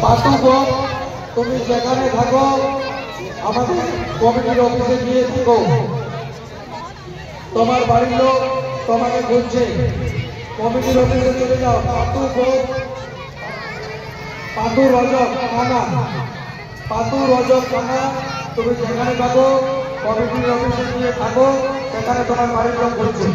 পাতু বোন, তুমি যেখানে থাকো আমাদের কমিটির অফিসে গিয়ে থাকো। তোমার বাড়ির লোক তোমাকে খুঁজছে, কমিটির অফিসে চলে যাও। পাতু বোন, পাতু রজক কানা, পাতু রজক কানা, তুমি যেখানে থাকো কমিটির অফিসে গিয়ে থাকো, সেখানে তোমার বাড়ির লোক খুঁজছে।